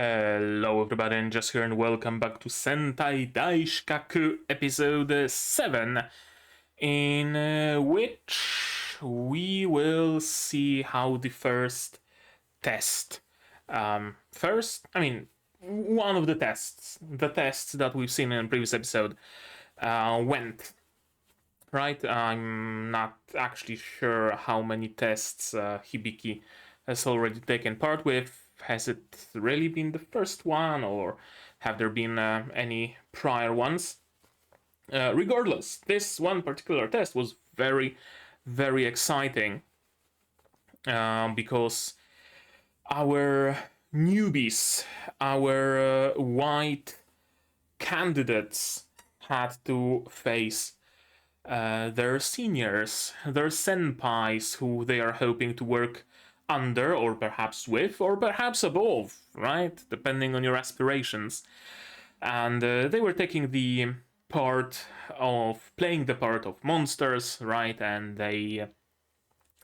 Hello everybody, and just here and welcome back to Sentai Daishikkaku episode 7, in which we will see how the first test, one of the tests that we've seen in the previous episode, went. Right, I'm not actually sure how many tests Hibiki has already taken part with. Has it really been the first one, or have there been any prior ones? Regardless, this one particular test was very, very exciting because our newbies, our white candidates, had to face their seniors, their senpais, who they are hoping to work under, or perhaps with, or perhaps above, right? Depending on your aspirations. And they were taking the part of playing the part of monsters, right? And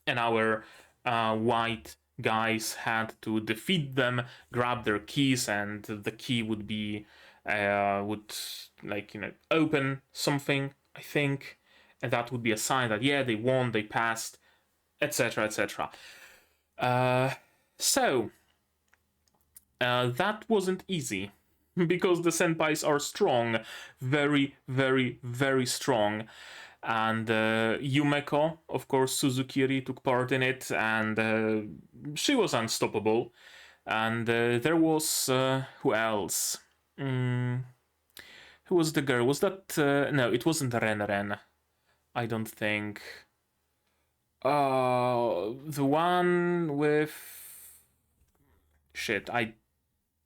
our white guys had to defeat them, grab their keys, and the key would be open something, I think, and that would be a sign that yeah, they won, they passed, etc., etc. So that wasn't easy because the senpais are strong, very, very, very strong. And Yumeko, of course, Suzukiri took part in it, and she was unstoppable. And there was who else? Who was the girl? Was that no? It wasn't Ren. I don't think. The one with... Shit, I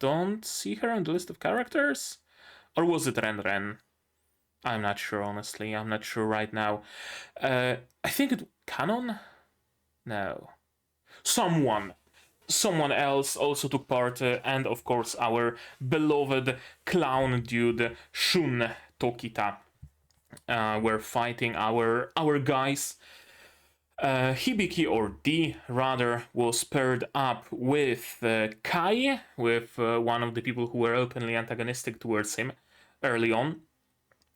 don't see her on the list of characters? Or was it Ren? I'm not sure, honestly. I'm not sure right now. I think it... Canon? No. Someone else also took part, and of course our beloved clown dude, Shun Tokita, were fighting our guys. Hibiki, or D rather, was paired up with Kai, with one of the people who were openly antagonistic towards him early on.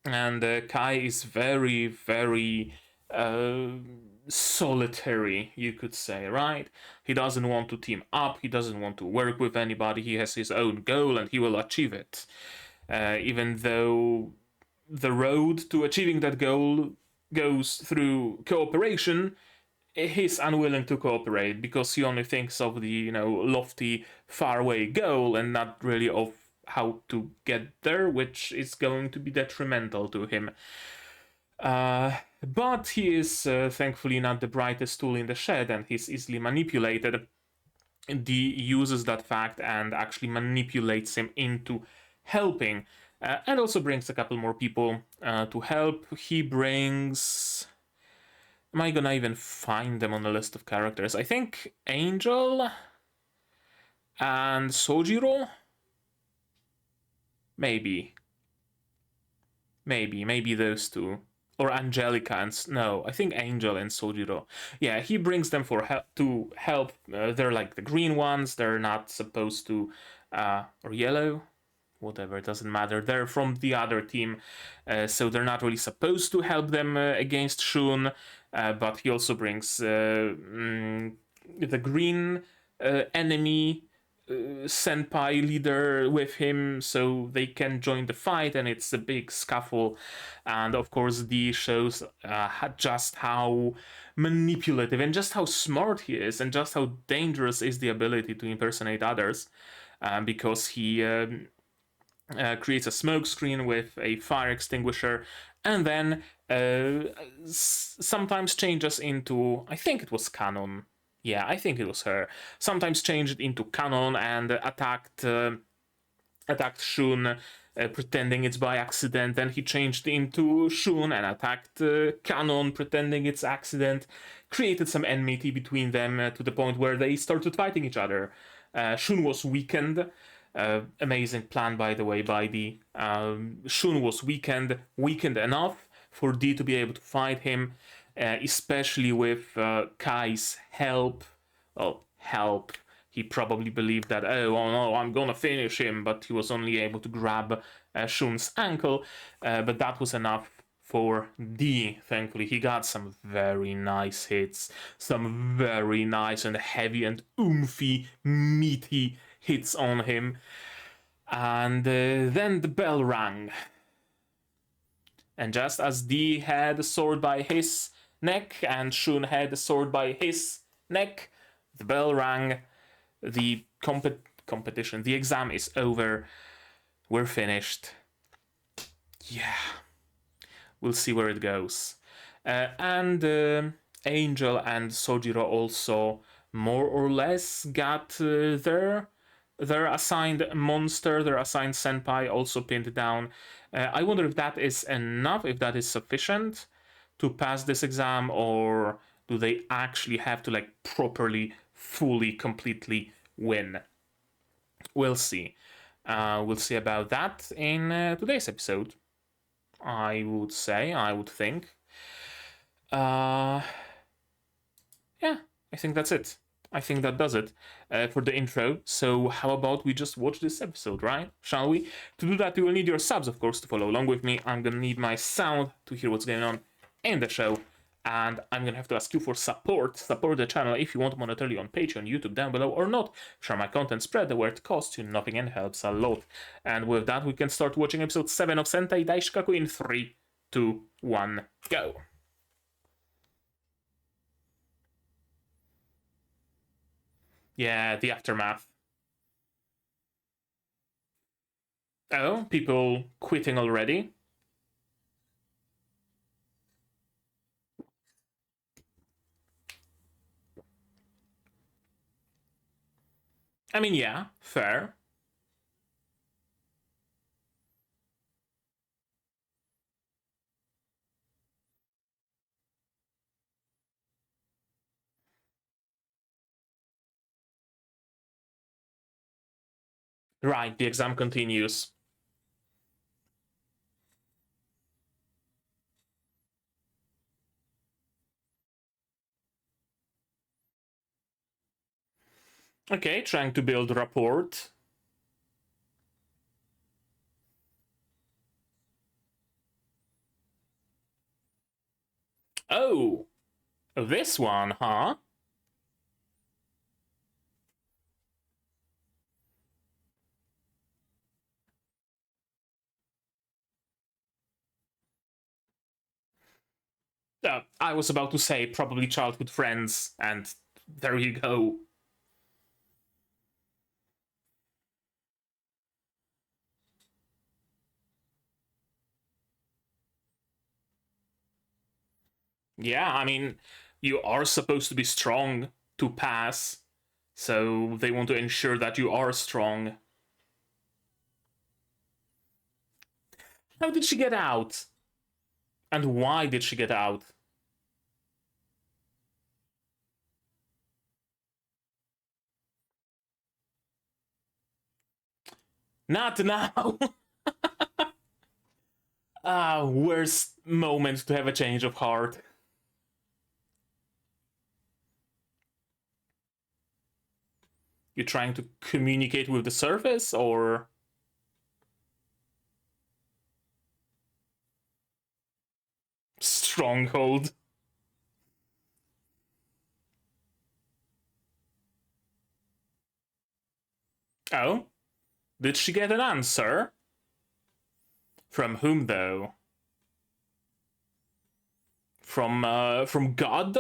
And Kai is very, very solitary, you could say, right? He doesn't want to team up, he doesn't want to work with anybody, he has his own goal and he will achieve it. Even though the road to achieving that goal goes through cooperation, he's unwilling to cooperate because he only thinks of the, lofty, faraway goal and not really of how to get there, which is going to be detrimental to him. But he is thankfully not the brightest tool in the shed, and he's easily manipulated. Dee uses that fact and actually manipulates him into helping, and also brings a couple more people to help. He brings... Am I gonna even find them on the list of characters? I think Angel and Sojiro? Maybe those two. Or Angelica and... No, I think Angel and Sojiro. Yeah, he brings them to help. They're like the green ones. They're not supposed to... or yellow? Whatever, it doesn't matter. They're from the other team, so they're not really supposed to help them against Shun, but he also brings the green enemy senpai leader with him, so they can join the fight, and it's a big scuffle. And of course, D shows just how manipulative and just how smart he is, and just how dangerous is the ability to impersonate others, because he creates a smoke screen with a fire extinguisher, and then sometimes changes into... I think it was Canon. Yeah, I think it was her. Sometimes changed into Canon and attacked Shun, pretending it's by accident. Then he changed into Shun and attacked Canon, pretending it's accident. Created some enmity between them to the point where they started fighting each other. Shun was weakened. Amazing plan, by the way, by D. Shun was weakened enough for D to be able to fight him, especially with Kai's help. He probably believed that, oh no, I'm gonna finish him, but he was only able to grab Shun's ankle, but that was enough for D. Thankfully, he got some very nice hits, some very nice and heavy and oomphy, meaty hits on him. And then the bell rang. And just as D had a sword by his neck and Shun had a sword by his neck, the bell rang. The competition, the exam is over. We're finished. Yeah. We'll see where it goes. And Angel and Sojiro also more or less got their assigned monster, their assigned senpai also pinned down. I wonder if that is enough, if that is sufficient to pass this exam, or do they actually have to like properly, fully, completely win? We'll see. We'll see about that in today's episode. I would say, I would think. Yeah, I think that's it. I think that does it for the intro. So how about we just watch this episode, right? Shall we? To do that, you will need your subs, of course, to follow along with me. I'm gonna need my sound to hear what's going on in the show. And I'm gonna have to ask you for support. Support the channel if you want monetarily on Patreon, YouTube down below, or not. Share my content, spread the word, costs you nothing and helps a lot. And with that, we can start watching episode 7 of Sentai Daishikkaku in 3, 2, 1, go. Yeah, the aftermath. Oh, people quitting already? I mean, yeah, fair. Right, the exam continues. Okay, trying to build rapport. Oh, this one, huh? I was about to say probably childhood friends, and there you go. Yeah, I mean, you are supposed to be strong to pass, so they want to ensure that you are strong. How did she get out? And why did she get out? Not now! Worst moment to have a change of heart. You trying to communicate with the surface, or stronghold? Oh? Did she get an answer? From whom, though? From God?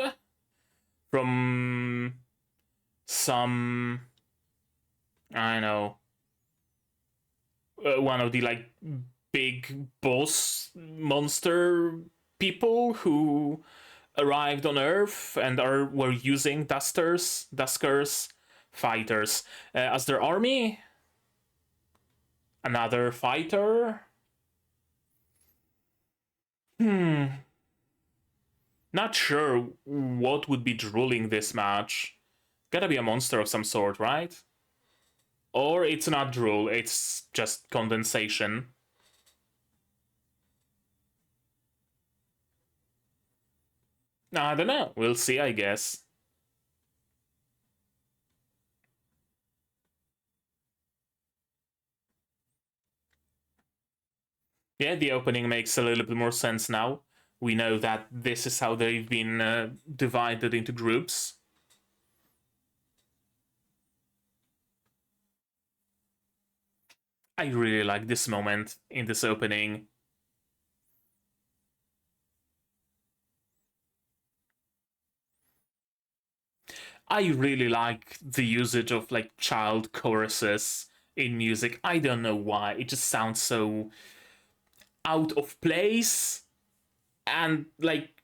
From some, I know, one of the like big boss monster people who arrived on Earth and were using Duskers, fighters as their army. Another fighter. Not sure what would be drooling this match. Gotta be a monster of some sort, right? Or it's not drool, it's just condensation. I don't know. We'll see, I guess. Yeah, the opening makes a little bit more sense now. We know that this is how they've been divided into groups. I really like this moment in this opening. I really like the usage of like child choruses in music. I don't know why. It just sounds so out of place and like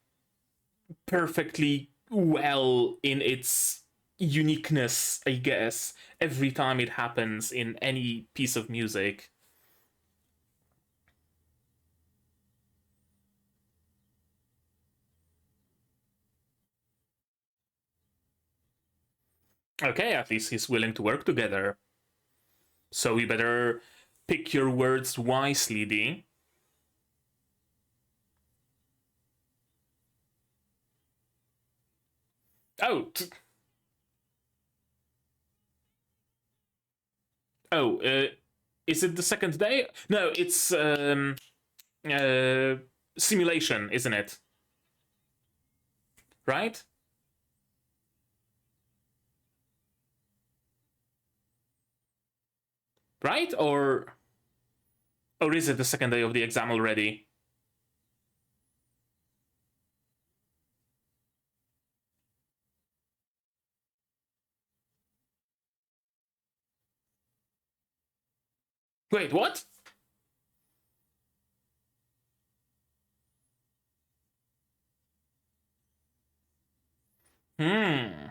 perfectly well in its uniqueness, I guess, every time it happens in any piece of music. Okay, at least he's willing to work together. So you better pick your words wisely, D. Oh, oh, is it the second day? No, it's uh, simulation, isn't it? Right? Right? Or is it the second day of the exam already? Wait, what? Hmm.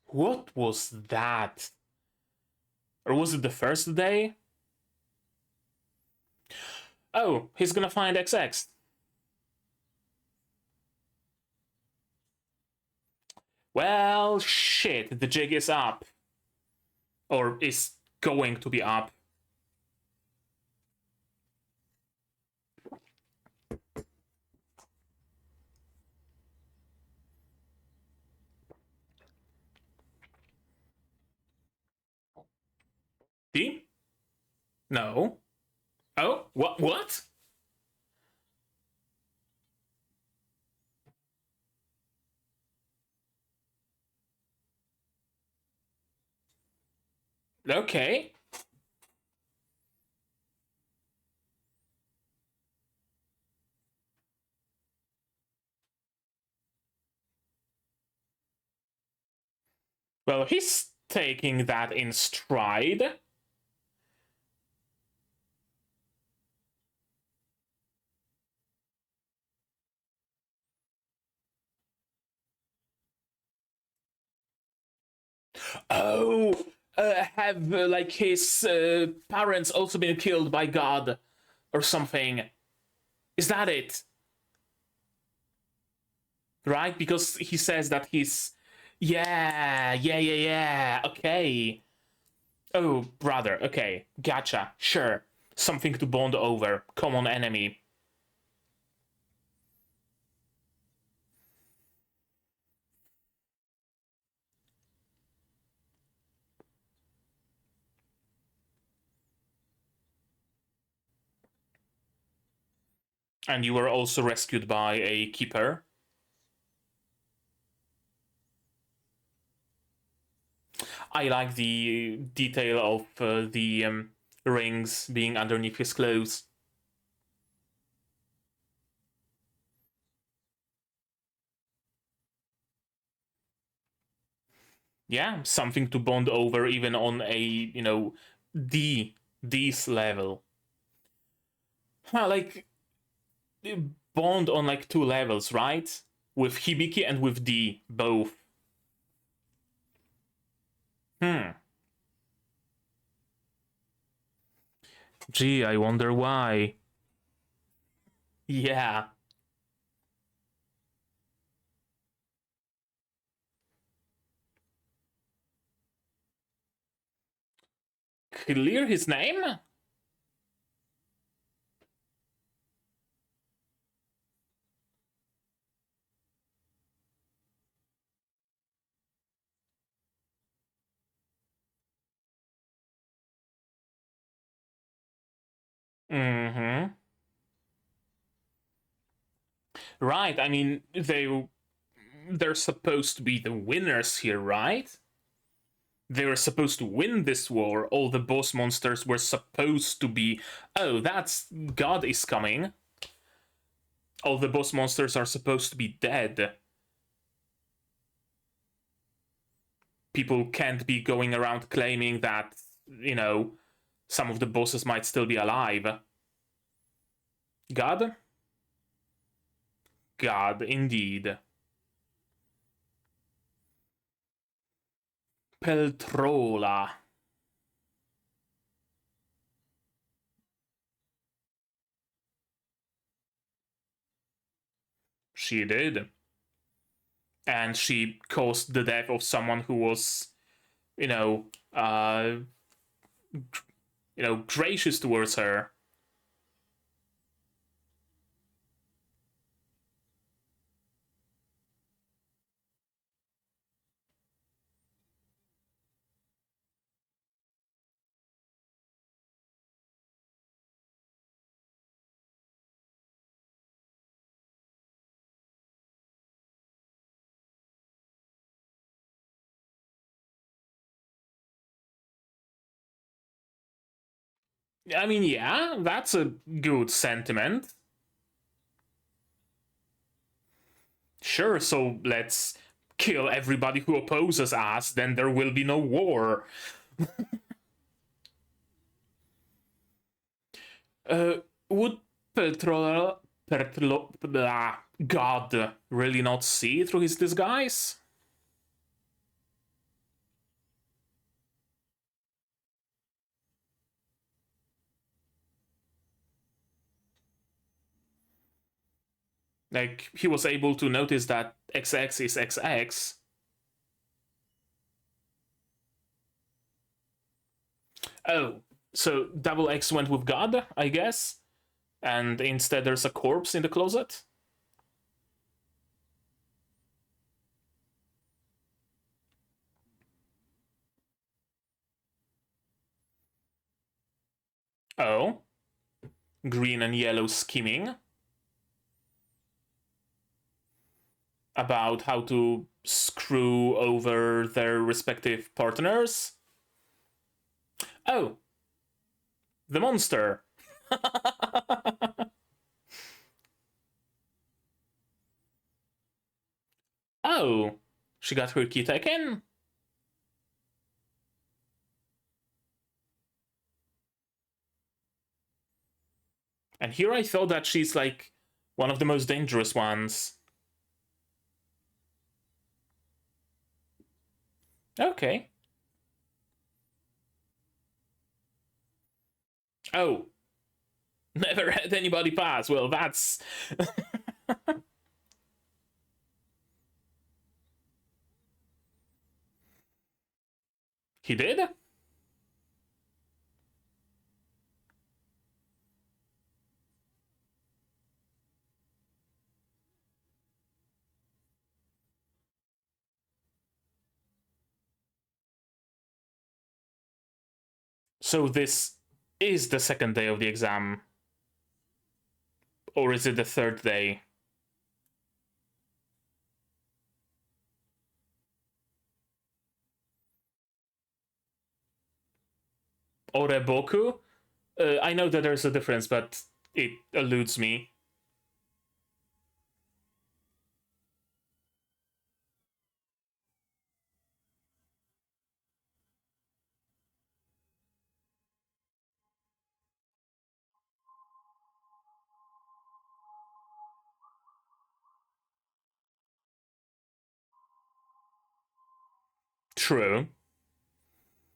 What was that? Or was it the first day? Oh, he's gonna find XX. Well, shit, the jig is up. Or is going to be up. D? No. Oh, what? What? Okay. Well, he's taking that in stride. Oh, have like his parents also been killed by God or something? Is that it? Right? Because he says that he's. Yeah. Okay. Oh, brother. Okay. Gotcha. Sure. Something to bond over. Common enemy. And you were also rescued by a keeper. I like the detail of the rings being underneath his clothes. Yeah, something to bond over even on a, D's level. Well, like, bond on like two levels, right? With Hibiki and with D, both. Hmm. Gee, I wonder why. Yeah. Clear his name? Mm-hmm. Right, I mean, they're supposed to be the winners here, right? They were supposed to win this war. All the boss monsters were supposed to be. Oh, that's. God is coming. All the boss monsters are supposed to be dead. People can't be going around claiming that, some of the bosses might still be alive. God? God, indeed. Peltrola. She did. And she caused the death of someone who was, you know, uh, gracious towards her. I mean, yeah, that's a good sentiment. Sure, so let's kill everybody who opposes us, then there will be no war. Would God really not see through his disguise? Like, he was able to notice that XX is XX. Oh, so double X went with God, I guess? And instead there's a corpse in the closet? Oh. Green and yellow scheming about how to screw over their respective partners. Oh, the monster. Oh, she got her key taken? And here I thought that she's like one of the most dangerous ones. Okay. Oh, never had anybody pass. Well, that's. He did? So this is the second day of the exam. Or is it the third day? Oreboku? I know that there's a difference, but it eludes me. True.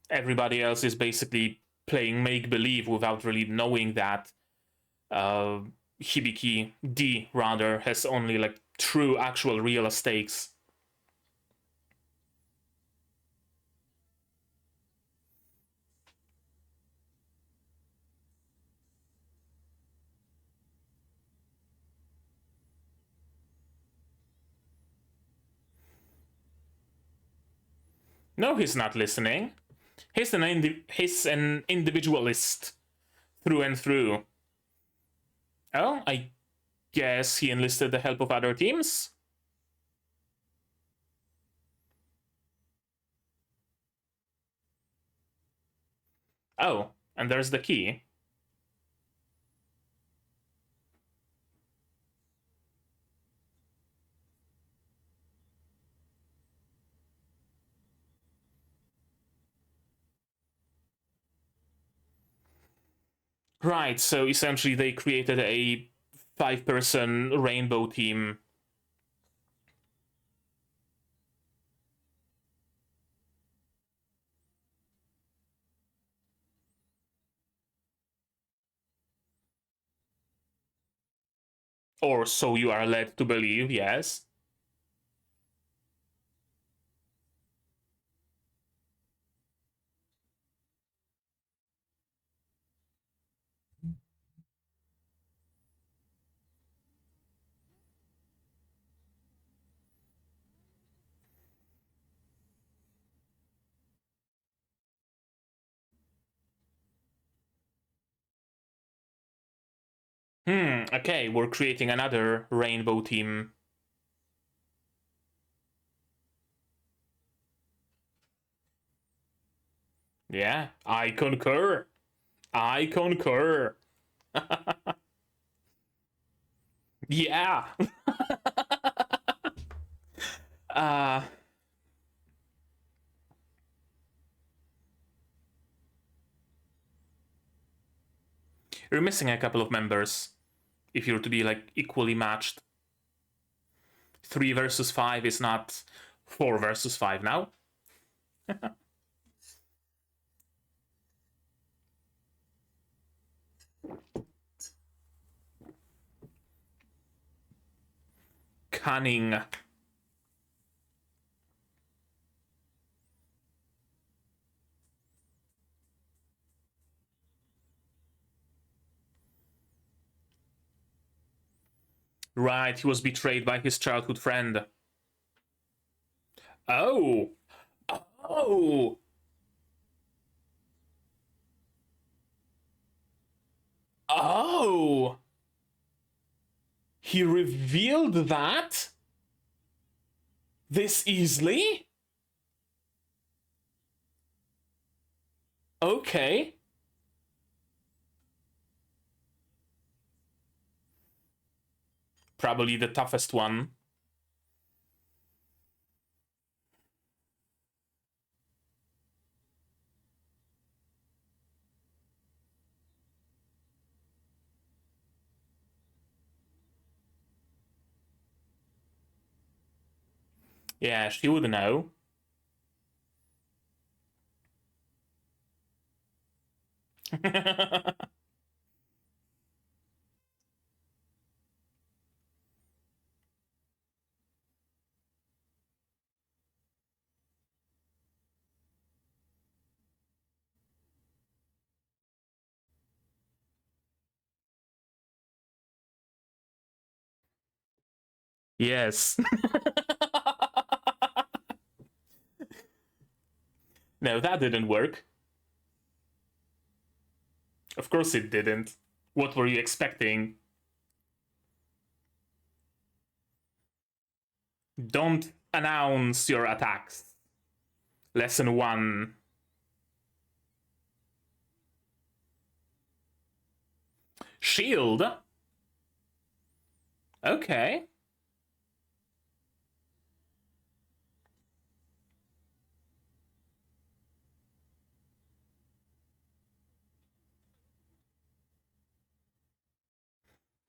Everybody else is basically playing make believe without really knowing that uh, Hibiki D rather has only like true, actual, real stakes. No, he's not listening. He's an individualist through and through. Oh, I guess he enlisted the help of other teams? Oh, and there's the key. Right, so essentially they created a 5-person rainbow team. Or so you are led to believe, yes. Okay, we're creating another rainbow team. Yeah, I concur. I concur. Yeah. uh, you're missing a couple of members if you're to be like equally matched. 3 versus 5 is not 4 versus 5 now. Cunning. Right, he was betrayed by his childhood friend. Oh. Oh. Oh. He revealed that this easily? Okay. Probably the toughest one. Yeah, she would know. Yes. No, that didn't work. Of course it didn't. What were you expecting? Don't announce your attacks. Lesson 1. Shield? Okay.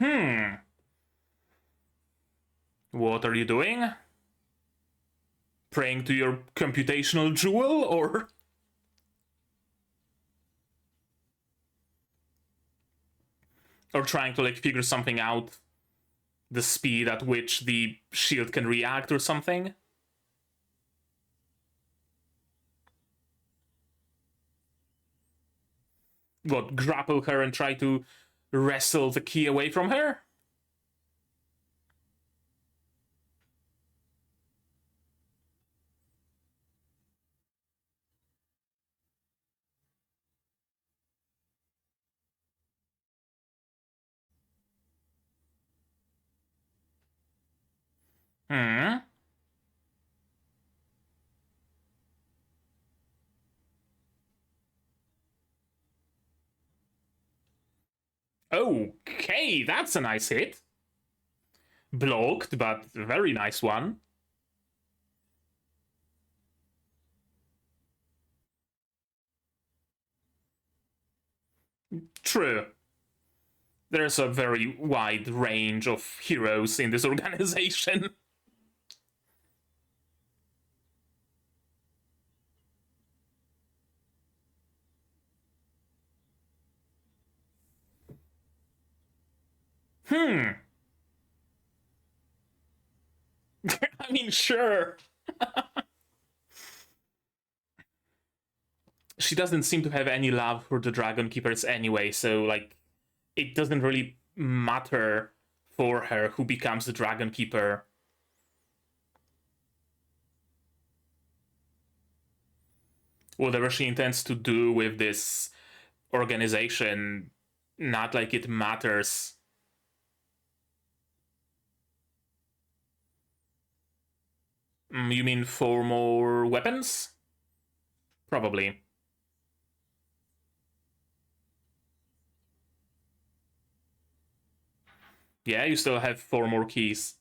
Hmm. What are you doing? Praying to your computational jewel, or trying to like figure something out? The speed at which the shield can react or something? What, grapple her and try to wrestle the key away from her? Okay, that's a nice hit. Blocked, but very nice one. True. There's a very wide range of heroes in this organization. Hmm. I mean, sure. She doesn't seem to have any love for the Dragon Keepers anyway, so, like, it doesn't really matter for her who becomes the Dragon Keeper. Whatever she intends to do with this organization, not like it matters. You mean for more weapons? Probably. Yeah, you still have 4 more keys.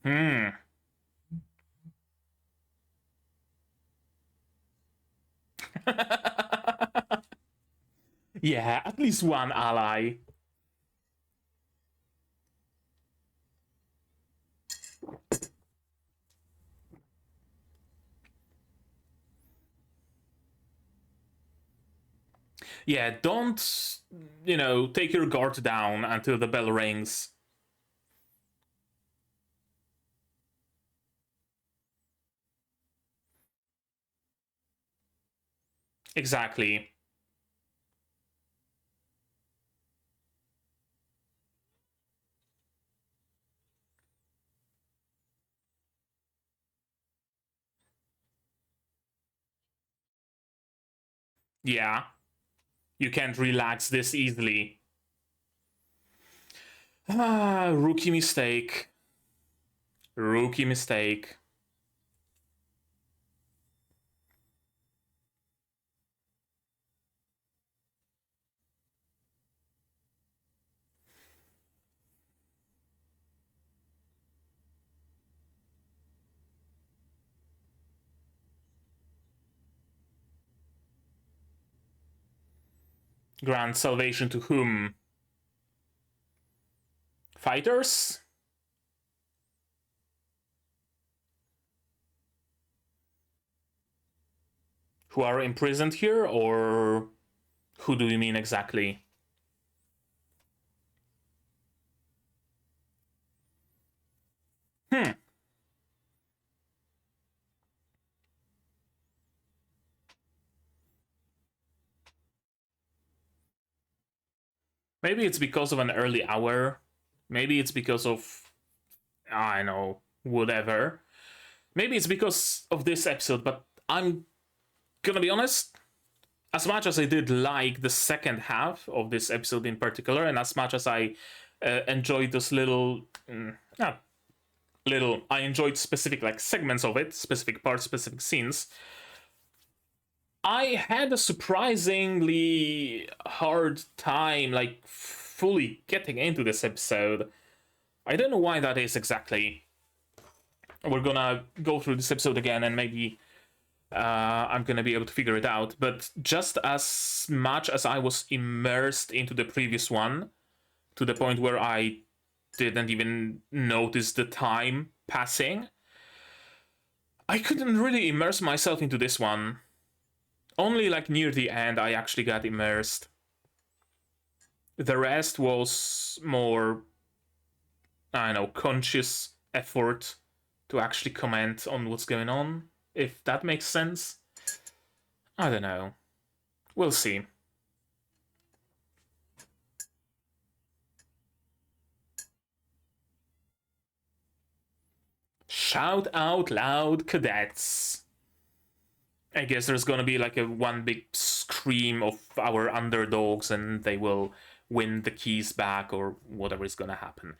Hmm. Yeah, at least one ally. Yeah, don't, take your guard down until the bell rings. Exactly. Yeah, you can't relax this easily. Ah, rookie mistake. Rookie mistake. Grant salvation to whom? Fighters? Who are imprisoned here, or who do you mean exactly? Hmm. Maybe it's because of an early hour. Maybe it's because of, I know, whatever. Maybe it's because of this episode, but I'm gonna be honest. As much as I did like the second half of this episode in particular, and as much as I enjoyed those I enjoyed specific like segments of it, specific parts, specific scenes. I had a surprisingly hard time like fully getting into this episode. I don't know why that is exactly. We're gonna go through this episode again and maybe I'm gonna be able to figure it out. But just as much as I was immersed into the previous one, to the point where I didn't even notice the time passing, I couldn't really immerse myself into this one. Only like near the end, I actually got immersed. The rest was more, I don't know, conscious effort to actually comment on what's going on, if that makes sense. I don't know. We'll see. Shout out loud, cadets. I guess there's gonna be like a one big scream of our underdogs, and they will win the keys back or whatever is gonna happen.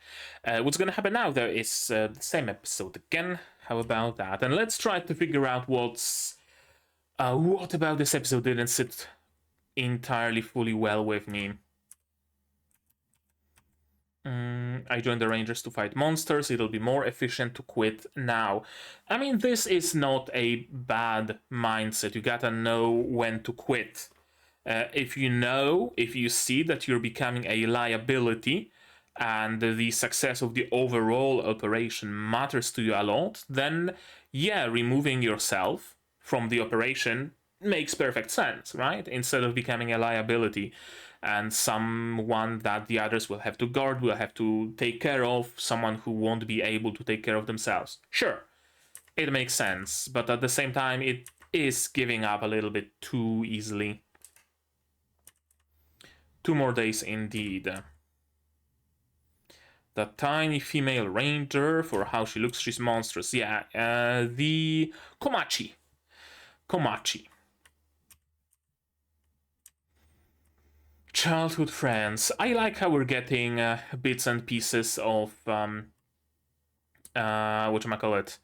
What's gonna happen now, though, is the same episode again. How about that? And let's try to figure out what about this episode didn't sit entirely fully well with me. I joined the Rangers to fight monsters. It'll be more efficient to quit now. I mean, this is not a bad mindset. You gotta know when to quit. If you see that you're becoming a liability and the success of the overall operation matters to you a lot, then yeah, removing yourself from the operation makes perfect sense, right? Instead of becoming a liability and someone that the others will have to guard, will have to take care of, someone who won't be able to take care of themselves. Sure, it makes sense, but at the same time, it is giving up a little bit too easily. 2 more days indeed. The tiny female ranger, for how she looks, she's monstrous. Yeah, the Komachi. Childhood friends. I like how we're getting bits and pieces of whatchamacallit,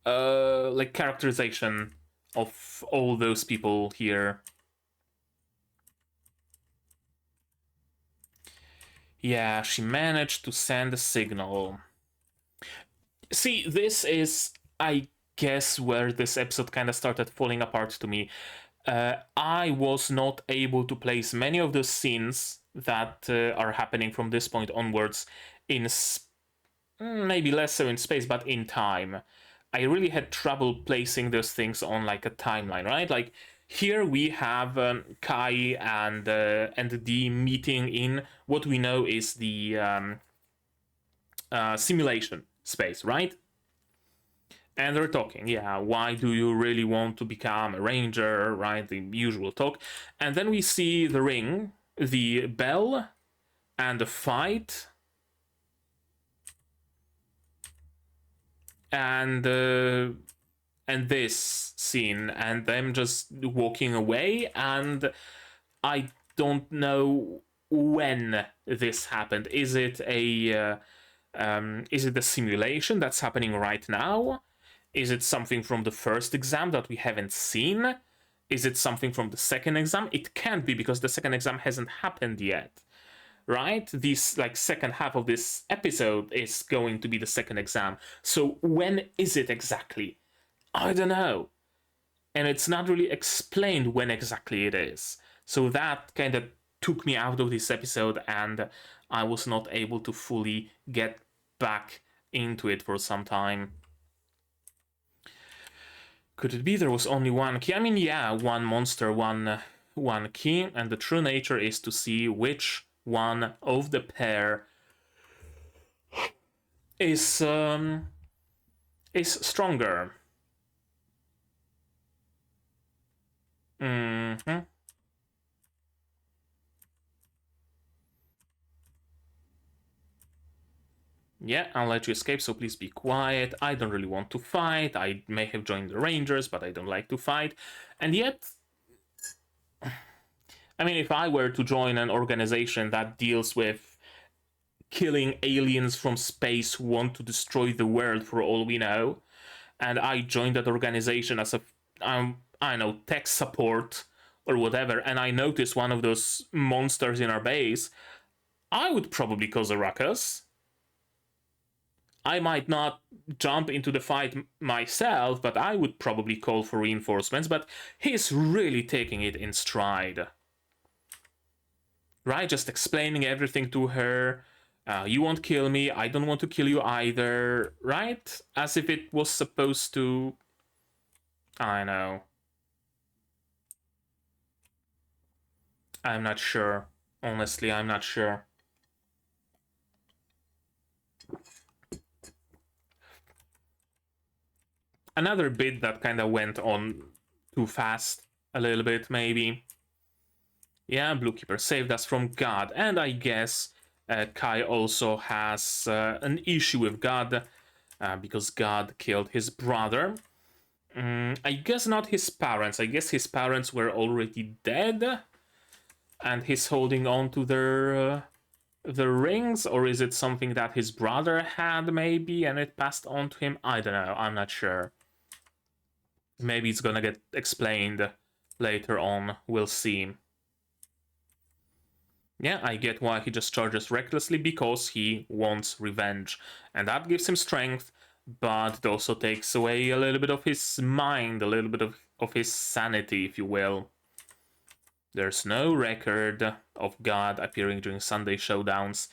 like characterization of all those people here. Yeah, she managed to send a signal. See, this is, I guess, where this episode kind of started falling apart to me. I was not able to place many of the scenes that are happening from this point onwards in maybe less so in space, but in time. I really had trouble placing those things on like a timeline, right? Like here we have Kai and the meeting in what we know is the simulation space, right? And they're talking, yeah, why do you really want to become a ranger, right? The usual talk. And then we see the ring, the bell, and the fight. And this scene, and them just walking away, and I don't know when this happened. Is it a simulation that's happening right now? Is it something from the first exam that we haven't seen? Is it something from the second exam? It can't be, because the second exam hasn't happened yet, right? This like second half of this episode is going to be the second exam. So when is it exactly? I don't know. And it's not really explained when exactly it is. So that kind of took me out of this episode, and I was not able to fully get back into it for some time. Could it be there was only one key? I mean, yeah, one monster, one key, and the true nature is to see which one of the pair is stronger. Yeah, I'll let you escape, so please be quiet. I don't really want to fight. I may have joined the Rangers, but I don't like to fight. And yet, I mean, if I were to join an organization that deals with killing aliens from space who want to destroy the world for all we know, and I joined that organization as a, I don't know, tech support or whatever, and I notice one of those monsters in our base, I would probably cause a ruckus. I might not jump into the fight myself, but I would probably call for reinforcements, but he's really taking it in stride. Right? Just explaining everything to her. You won't kill me, I don't want to kill you either, right? As if it was supposed to... I know. I'm not sure. Honestly, I'm not sure. Another bit that kind of went on too fast, a little bit, maybe. Yeah, Bluekeeper saved us from God, and I guess Kai also has an issue with God, because God killed his brother. I guess not his parents. I guess his parents were already dead, and he's holding on to their the rings, or is it something that his brother had maybe and it passed on to him? I don't know, I'm not sure. Maybe it's gonna get explained later on, we'll see. Yeah, I get why he just charges recklessly, because he wants revenge. And that gives him strength, but it also takes away a little bit of his mind, a little bit of his sanity, if you will. There's no record of God appearing during Sunday showdowns.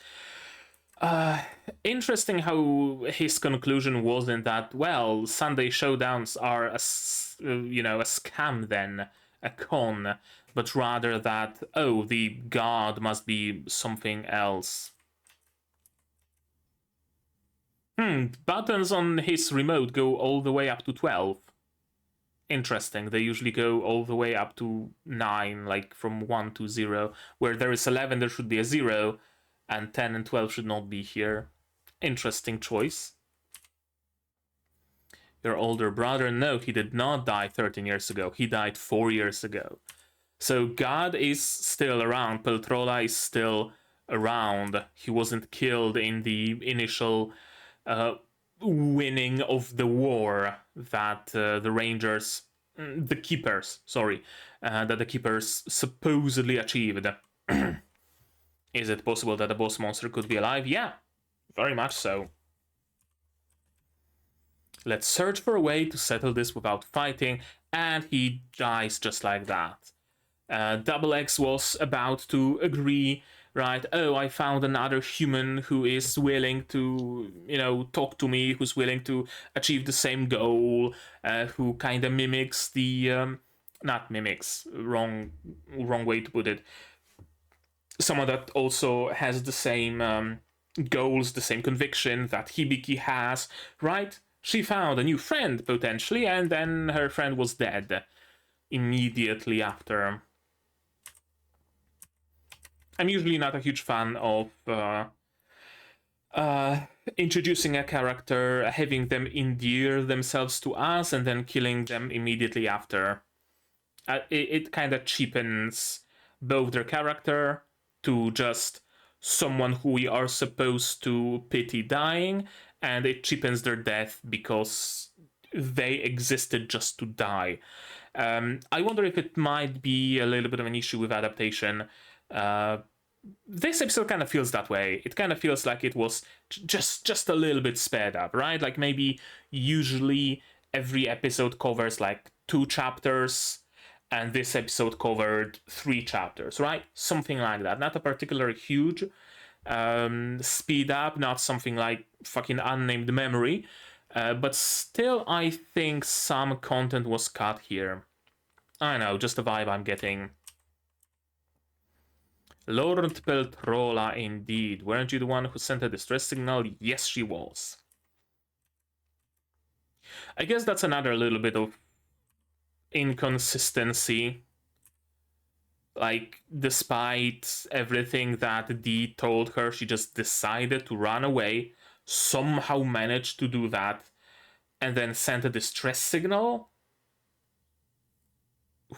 Interesting how his conclusion wasn't that, well, Sunday showdowns are a scam then, a con, but rather that, oh, the god must be something else. Buttons on his remote go all the way up to 12. Interesting, they usually go all the way up to 9, like from 1 to 0. Where there is 11, there should be a 0, and 10 and 12 should not be here. Interesting choice. Your older brother, no, he did not die 13 years ago. He died 4 years ago. So God is still around. Peltrola is still around. He wasn't killed in the initial winning of the war that the Rangers, the Keepers, sorry, that the Keepers supposedly achieved. Is it possible that the boss monster could be alive? Yeah, very much so. Let's search for a way to settle this without fighting, and he dies just like that. Double X was about to agree, right? Oh, I found another human who is willing to, talk to me, who's willing to achieve the same goal, who kind of mimics the, not mimics, wrong way to put it. Someone that also has the same goals, the same conviction that Hibiki has, right? She found a new friend, potentially, and then her friend was dead immediately after. I'm usually not a huge fan of introducing a character, having them endear themselves to us, and then killing them immediately after. It kind of cheapens both their character to just someone who we are supposed to pity dying, and it cheapens their death because they existed just to die. I wonder if it might be a little bit of an issue with adaptation. This episode kind of feels that way. It kind of feels like it was just a little bit sped up, right? Like maybe usually every episode covers like 2 chapters, and this episode covered 3 chapters, right? Something like that. Not a particularly huge speed up, not something like fucking unnamed memory, but still I think some content was cut here. I don't know, just the vibe I'm getting. Lord Peltrola, indeed. Weren't you the one who sent a distress signal? Yes, she was. I guess that's another little bit of inconsistency. Like, despite everything that Dee told her, she just decided to run away, somehow managed to do that, and then sent a distress signal?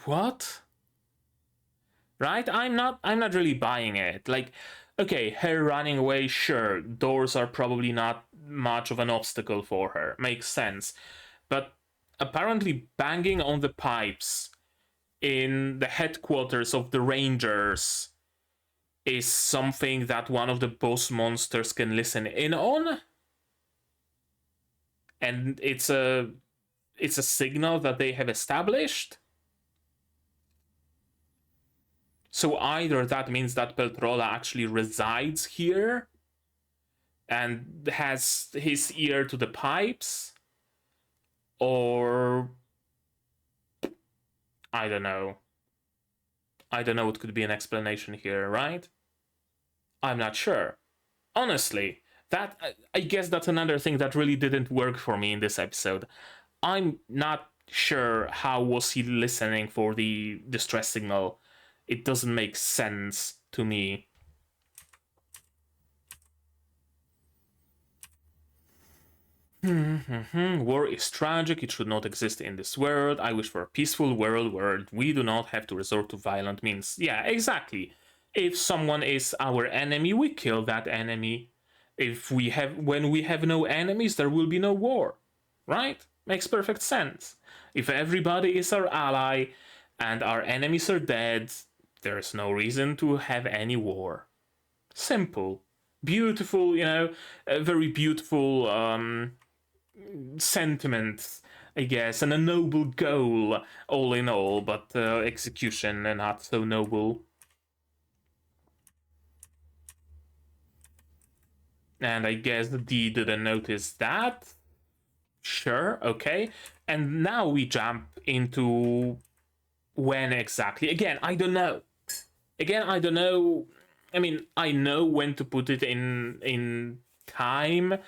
What? Right? I'm not really buying it. Like, okay, her running away, sure, doors are probably not much of an obstacle for her. Makes sense. But apparently banging on the pipes in the headquarters of the Rangers is something that one of the boss monsters can listen in on? And it's a signal that they have established? So either that means that Peltrola actually resides here and has his ear to the pipes, or I don't know. I don't know what could be an explanation here, right? I'm not sure. Honestly, that I guess that's another thing that really didn't work for me in this episode. I'm not sure how was he listening for the distress signal. It doesn't make sense to me. War is tragic, it should not exist in this world. I wish for a peaceful world where we do not have to resort to violent means. Yeah, exactly. If someone is our enemy, we kill that enemy. When we have no enemies, there will be no war, right? Makes perfect sense. If everybody is our ally and our enemies are dead, there's no reason to have any war. Simple, beautiful, a very beautiful sentiment, I guess, and a noble goal, all in all, but execution not so noble. And I guess the D didn't notice that. Sure, okay. And now we jump into when exactly. Again, I don't know. I mean, I know when to put it in time.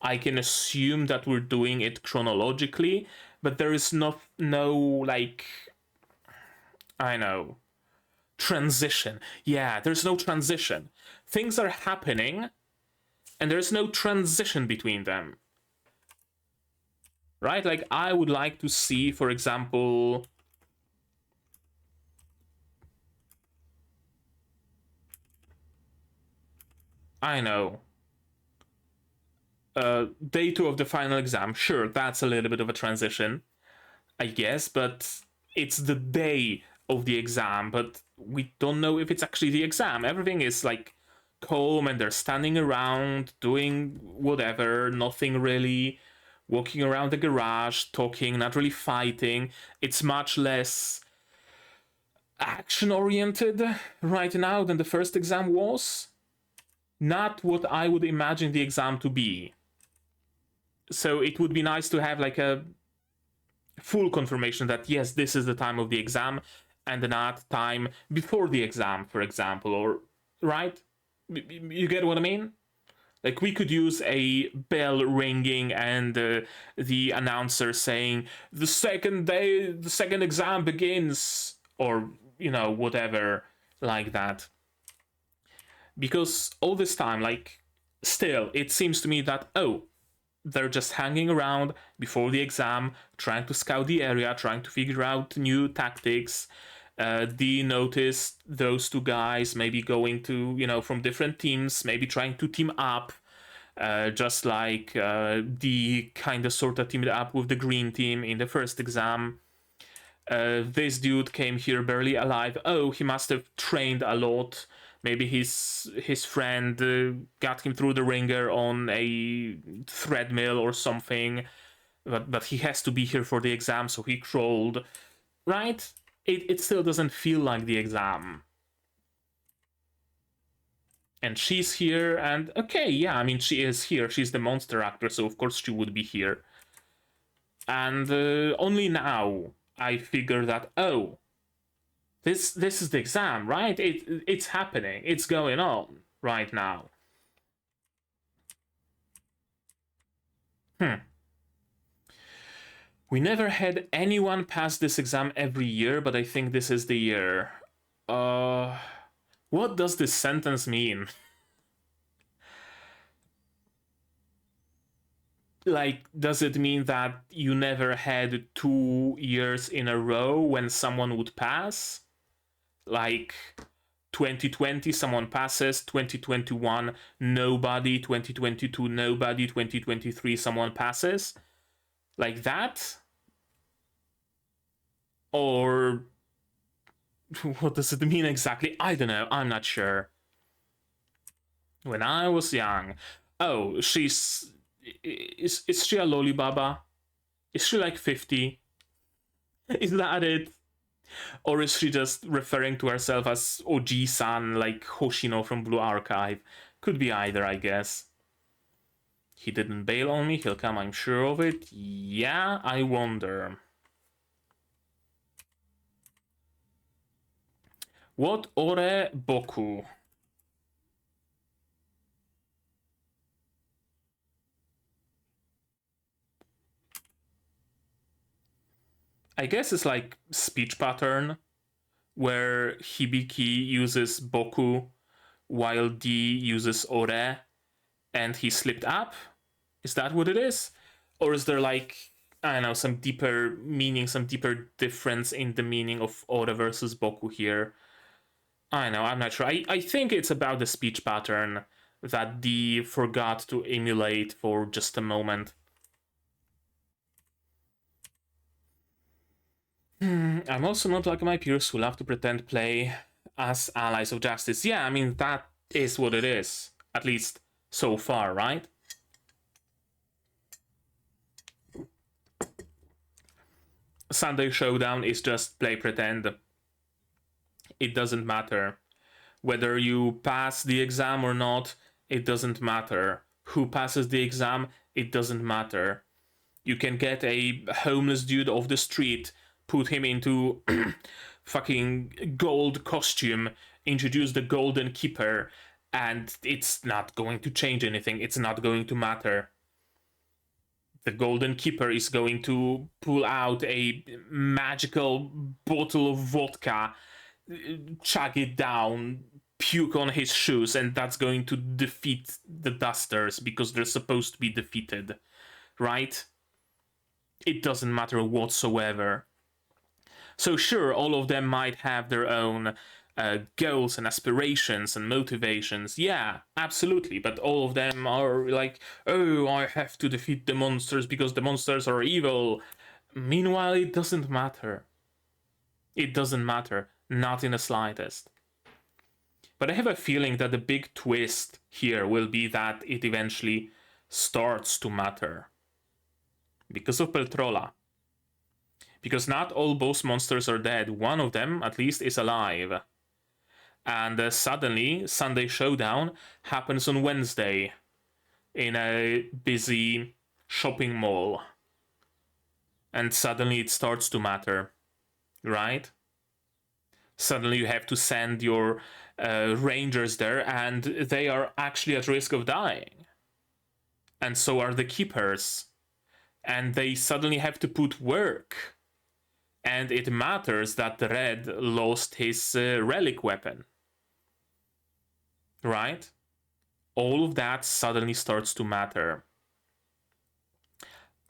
I can assume that we're doing it chronologically, but there is no like, I know, transition. Yeah, there's no transition. Things are happening and there's no transition between them. Right? Like, I would like to see, for example, I know, day 2 of the final exam. Sure, that's a little bit of a transition, I guess, but it's the day of the exam, but we don't know if it's actually the exam. Everything is like calm and they're standing around doing whatever, nothing really, walking around the garage, talking, not really fighting. It's much less action oriented right now than the first exam was. Not what I would imagine the exam to be. So it would be nice to have like a full confirmation that yes, this is the time of the exam and not time before the exam, for example, or right? You get what I mean? Like, we could use a bell ringing and the announcer saying the second exam begins, or whatever like that. Because all this time, like, still, it seems to me that they're just hanging around before the exam, trying to scout the area, trying to figure out new tactics. Dee noticed those two guys maybe going to, from different teams, maybe trying to team up, just like Dee kind of sort of teamed up with the green team in the first exam. This dude came here barely alive. Oh, he must have trained a lot. Maybe his friend got him through the ringer on a treadmill or something. But he has to be here for the exam, so he crawled. Right? It still doesn't feel like the exam. And she's here, and okay, yeah, I mean, she is here. She's the monster actor, so of course she would be here. And only now I figure that, this is the exam, right? It's happening. It's going on right now. We never had anyone pass this exam every year, but I think this is the year. What does this sentence mean? Like, does it mean that you never had 2 years in a row when someone would pass? Like, 2020 someone passes, 2021 nobody, 2022 nobody, 2023 someone passes? Like that? Or what does it mean exactly? I don't know, I'm not sure. When I was young. Oh, is she a lollibaba? Is she like 50? Is that it? Or is she just referring to herself as Oji-san, like Hoshino from Blue Archive? Could be either, I guess. He didn't bail on me, he'll come, I'm sure of it. Yeah, I wonder. What ore boku? I guess it's like speech pattern, where Hibiki uses boku while Dee uses ore, and he slipped up? Is that what it is? Or is there like, I don't know, some deeper meaning, some deeper difference in the meaning of ore versus boku here? I know, I'm not sure. I think it's about the speech pattern that D forgot to emulate for just a moment. I'm also not like my peers who love to pretend play as allies of justice. Yeah, I mean, that is what it is. At least so far, right? Sunday Showdown is just play pretend. It doesn't matter. Whether you pass the exam or not, it doesn't matter. Who passes the exam, it doesn't matter. You can get a homeless dude off the street, put him into fucking gold costume, introduce the Golden Keeper, and it's not going to change anything. It's not going to matter. The Golden Keeper is going to pull out a magical bottle of vodka, chug it down, puke on his shoes, and that's going to defeat the Dusters because they're supposed to be defeated, right? It doesn't matter whatsoever. So sure, all of them might have their own goals and aspirations and motivations. Yeah, absolutely. But all of them are like, oh, I have to defeat the monsters because the monsters are evil. Meanwhile, it doesn't matter. It doesn't matter. Not in the slightest. But I have a feeling that the big twist here will be that it eventually starts to matter. Because of Peltrola. Because not all boss monsters are dead. One of them, at least, is alive. And suddenly, Sunday Showdown happens on Wednesday in a busy shopping mall. And suddenly it starts to matter, right? Suddenly you have to send your rangers there, and they are actually at risk of dying. And so are the keepers. And they suddenly have to put work. And it matters that the Red lost his relic weapon. Right? All of that suddenly starts to matter.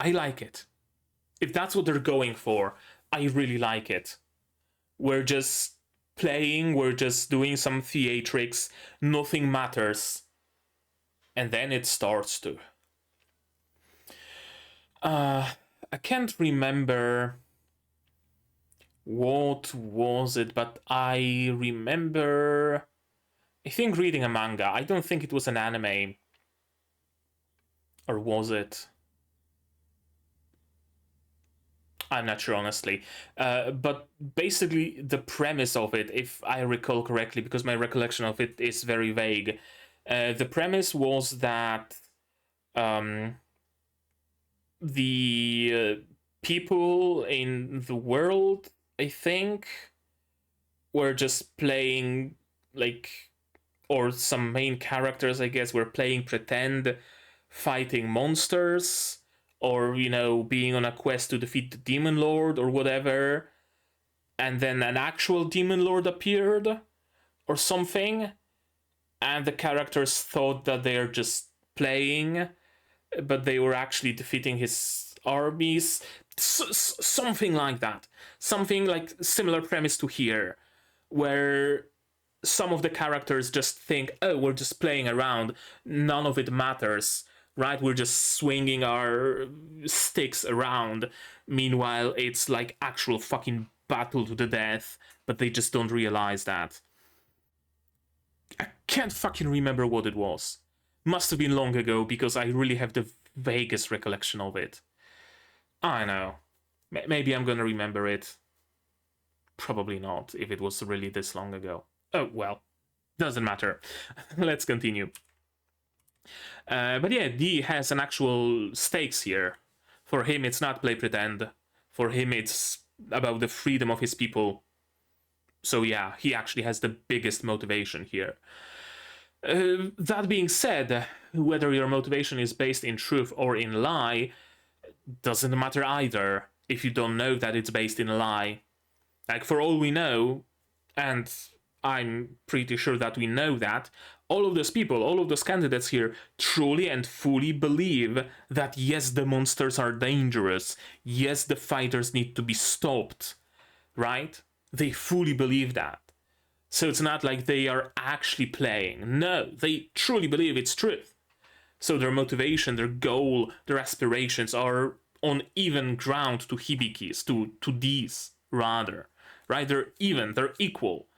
I like it. If that's what they're going for, I really like it. We're just playing, we're just doing some theatrics, nothing matters. And then it starts to. I can't remember what was it, but I remember, I think, reading a manga. I don't think it was an anime. Or was it? I'm not sure, honestly. But basically, the premise of it, if I recall correctly, because my recollection of it is very vague, the premise was that the people in the world, I think, were just playing, like, or some main characters, I guess, were playing pretend, fighting monsters, or, you know, being on a quest to defeat the Demon Lord or whatever, and then an actual Demon Lord appeared, or something, and the characters thought that they're just playing, but they were actually defeating his armies. Something like that. Something like similar premise to here, where some of the characters just think, oh, we're just playing around, none of it matters, right? We're just swinging our sticks around. Meanwhile, it's like actual fucking battle to the death, but they just don't realize that. I can't fucking remember what it was. Must have been long ago because I really have the vaguest recollection of it. I know. Maybe I'm gonna remember it. Probably not, if it was really this long ago. Oh, well. Doesn't matter. Let's continue. But yeah, D has an actual stakes here. For him, it's not play pretend. For him, it's about the freedom of his people. So yeah, he actually has the biggest motivation here. That being said, whether your motivation is based in truth or in lie, doesn't matter either if you don't know that it's based in a lie. Like, for all we know, and I'm pretty sure that we know that, all of those people, all of those candidates here truly and fully believe that yes, the monsters are dangerous, yes, the fighters need to be stopped, right? They fully believe that. So it's not like they are actually playing. No, they truly believe it's truth. So their motivation, their goal, their aspirations are on even ground to Hibiki's, to these rather. Right? They're even, they're equal.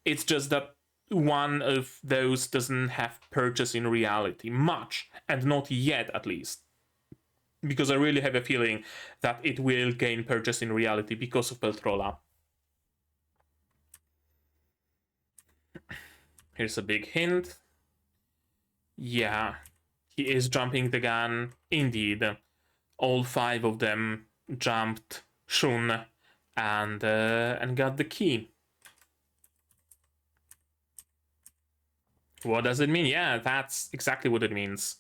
It's just that one of those doesn't have purchase in reality. Much, and not yet at least. Because I really have a feeling that it will gain purchase in reality because of Peltrola. Here's a big hint. Yeah, he is jumping the gun. Indeed, all 5 of them jumped Shun and got the key. What does it mean? Yeah, that's exactly what it means.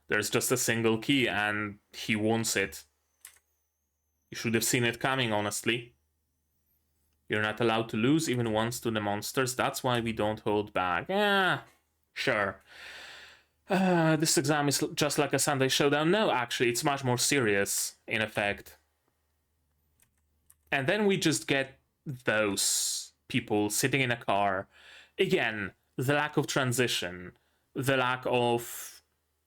There's just a single key and he wants it. You should have seen it coming, honestly. You're not allowed to lose even once to the monsters. That's why we don't hold back. Yeah, sure. This exam is just like a Sunday showdown. No, actually, it's much more serious, in effect. And then we just get those people sitting in a car. Again, the lack of transition. The lack of,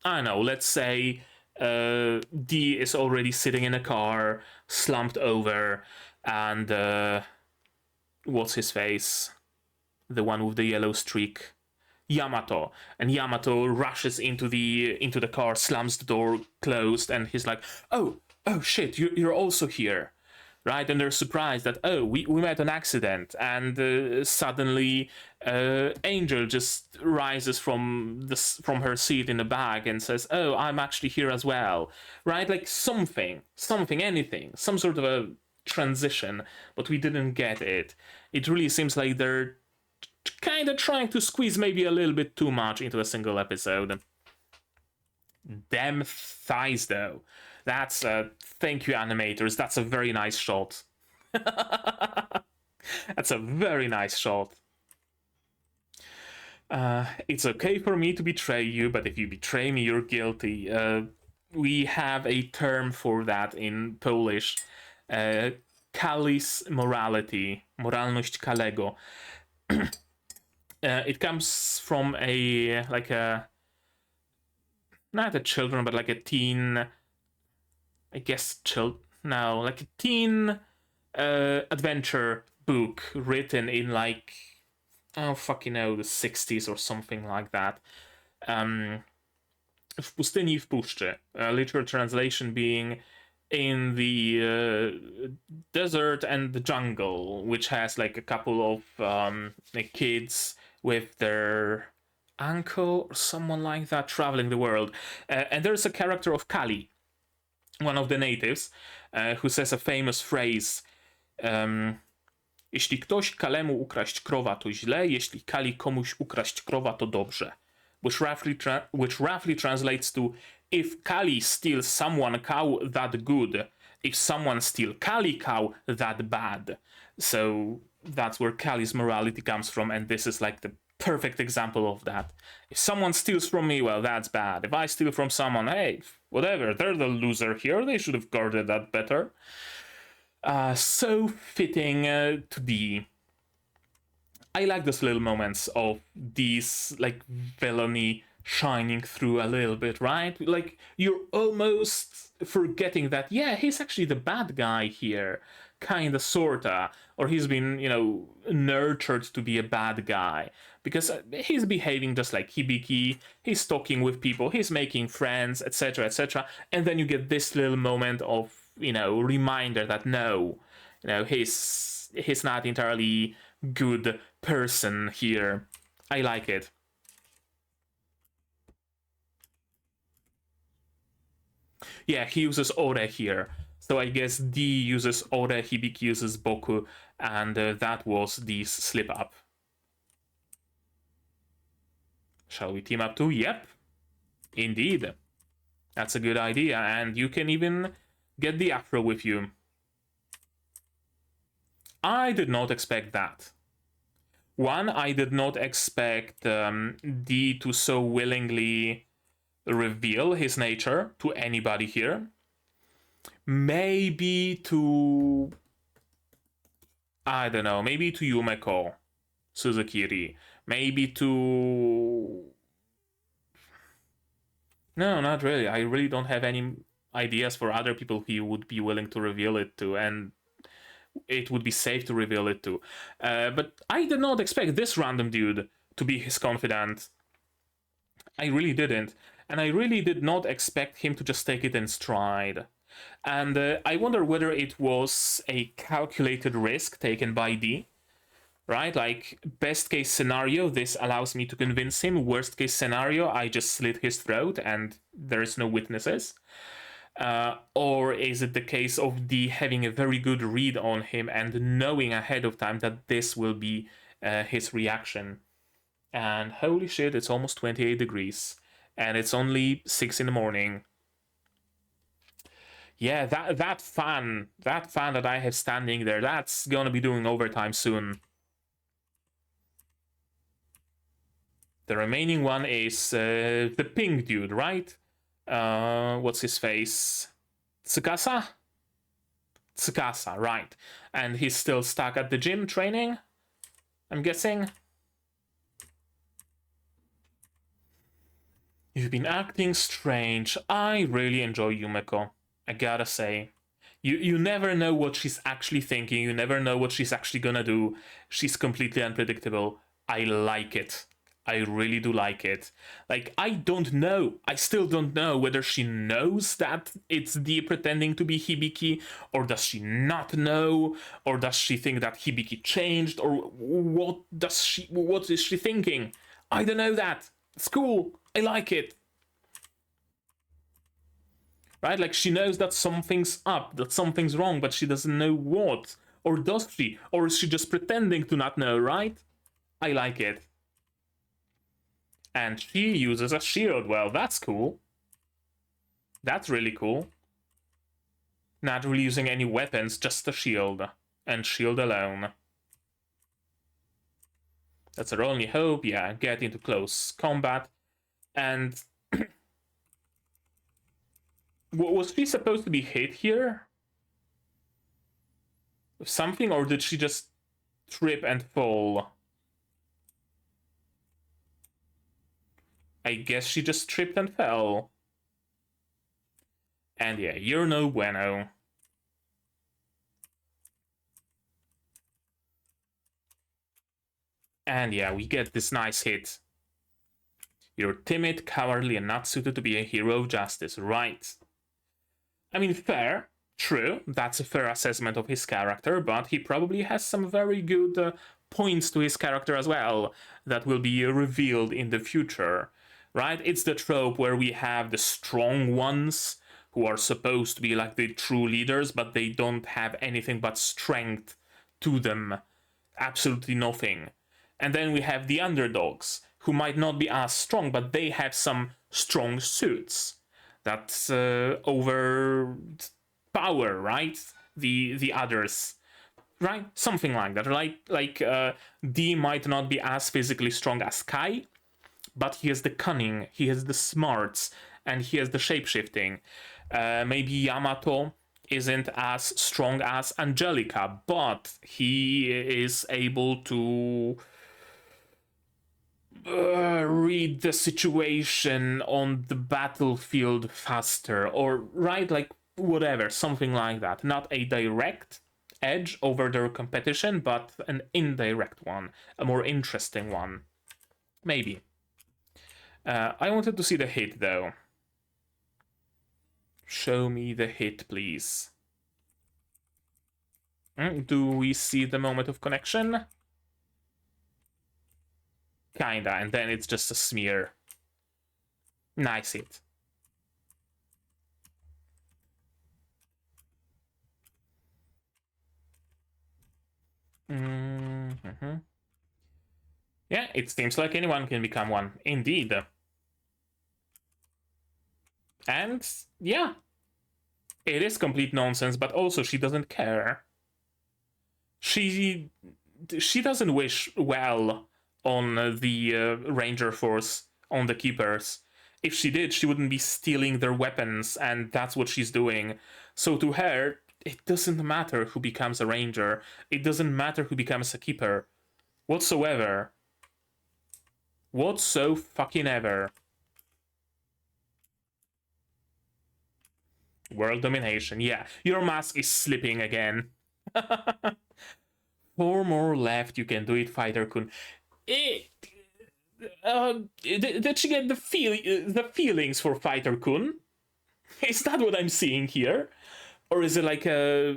I don't know, let's say D is already sitting in a car, slumped over, and what's his face? The one with the yellow streak. Yamato, and Yamato rushes into the car, slams the door closed, and he's like, oh shit, you're also here, right? And they're surprised that, oh, we met an accident, and suddenly Angel just rises from her seat in the bag and says, oh, I'm actually here as well, right? Like something, anything, some sort of a transition, but we didn't get it. It really seems like they're kind of trying to squeeze maybe a little bit too much into a single episode. Damn thighs, though. That's thank you, animators. That's a very nice shot. That's a very nice shot. It's okay for me to betray you, but if you betray me, you're guilty. We have a term for that in Polish. Kalis morality. Moralność Kalego. It comes from not a children, but like a teen, I guess, like a teen adventure book written in like, oh fucking know, the 60s or something like that. W pustyni i w puszczy. Literal translation being in the desert and the jungle, which has like a couple of kids with their uncle or someone like that traveling the world. And there's a character of Kali, one of the natives, who says a famous phrase. Jeśli ktoś Kalemu ukraść krowa, to źle. Jeśli Kali komuś ukraść krowa, to dobrze. Which roughly translates to, if Kali steals someone cow, that good. If someone steals Kali cow, that bad. So that's where Kali's morality comes from, and this is like the perfect example of that. If someone steals from me, well, that's bad. If I steal from someone, hey, whatever, they're the loser here. They should have guarded that better. So fitting to be. I like those little moments of these, like, villainy shining through a little bit, right? Like, you're almost forgetting that, yeah, he's actually the bad guy here. Kinda, sorta. Or he's been, nurtured to be a bad guy. Because he's behaving just like Hibiki, he's talking with people, he's making friends, etc., etc. And then you get this little moment of, reminder that no, he's not entirely good person here. I like it. Yeah, he uses Ore here. So I guess D uses Ore, Hibiki uses Boku, and that was the slip up. Shall we team up too? Yep. Indeed. That's a good idea, and you can even get the Afro with you. I did not expect that. One, I did not expect D to so willingly reveal his nature to anybody here. Maybe to, I don't know, maybe to Yumeko. Suzukiri. Maybe to... No, not really. I really don't have any ideas for other people he would be willing to reveal it to, and it would be safe to reveal it to. But I did not expect this random dude to be his confidant. I really didn't. And I really did not expect him to just take it in stride. And I wonder whether it was a calculated risk taken by D, right? Like, best case scenario, this allows me to convince him. Worst case scenario, I just slit his throat and there's no witnesses. Or is it the case of D having a very good read on him and knowing ahead of time that this will be his reaction? And holy shit, it's almost 28 degrees. And it's only 6 in the morning. Yeah, that fan that I have standing there, that's gonna be doing overtime soon. The remaining one is the pink dude, right? What's his face? Tsukasa? Tsukasa, right. And he's still stuck at the gym training, I'm guessing. You've been acting strange. I really enjoy Yumeko, I gotta say. You never know what she's actually thinking. You never know what she's actually gonna do. She's completely unpredictable. I like it. I really do like it. Like, I don't know. I still don't know whether she knows that it's the pretending to be Hibiki, or does she not know, or does she think that Hibiki changed, or what is she thinking? I don't know that. It's cool. I like it. Right? Like, she knows that something's up, that something's wrong, but she doesn't know what. Or does she? Or is she just pretending to not know, right? I like it. And she uses a shield. Well, that's cool. That's really cool. Not really using any weapons, just a shield. And shield alone. That's her only hope, yeah, get into close combat. And... was she supposed to be hit here? Something, or did she just trip and fall? I guess she just tripped and fell. And yeah, you're no bueno. And yeah, we get this nice hit. You're timid, cowardly, and not suited to be a hero of justice, right? I mean, fair, true, that's a fair assessment of his character, but he probably has some very good points to his character as well that will be revealed in the future, right? It's the trope where we have the strong ones who are supposed to be like the true leaders, but they don't have anything but strength to them. Absolutely nothing. And then we have the underdogs, who might not be as strong, but they have some strong suits that overpower, right? The others, right? Something like that. Like D might not be as physically strong as Kai, but he has the cunning, he has the smarts, and he has the shapeshifting. Maybe Yamato isn't as strong as Angelica, but he is able to read the situation on the battlefield faster, or right, like whatever, something like that. Not a direct edge over their competition, but an indirect one, a more interesting one, maybe. I wanted to see the hit though. Show me the hit, please. Do we see the moment of connection? Kinda, and then it's just a smear. Nice hit. Mm-hmm. Yeah, it seems like anyone can become one. Indeed. And, yeah. It is complete nonsense, but also she doesn't care. She doesn't wish well on the Ranger Force, on the Keepers. If she did, she wouldn't be stealing their weapons, and that's what she's doing. So to her, it doesn't matter who becomes a Ranger. It doesn't matter who becomes a Keeper. whatsoever. Whatso-fucking-ever. World domination. Yeah, your mask is slipping again. 4 more left. You can do it, Fighter-kun. Did she get the feelings for Fighter-kun? Is that what I'm seeing here? Or is it like a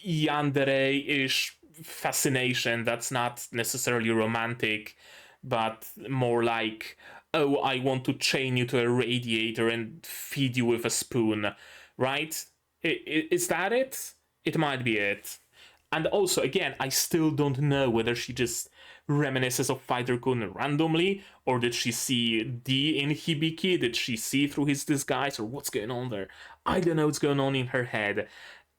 yandere-ish fascination that's not necessarily romantic, but more like, oh, I want to chain you to a radiator and feed you with a spoon, right? Is that it? It might be it. And also, again, I still don't know whether she just reminisces of Fighter-kun randomly, or did she see D in Hibiki? Did she see through his disguise, or what's going on there? I don't know what's going on in her head,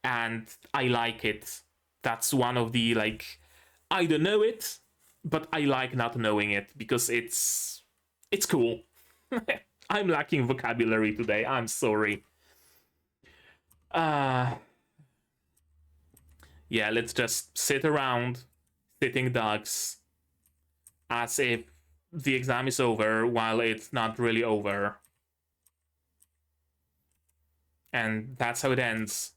and I like it. That's one of the, like, I don't know it, but I like not knowing it, because it's cool. I'm lacking vocabulary today, I'm sorry. Yeah, let's just sit around, sitting ducks, as if the exam is over while it's not really over. And that's how it ends.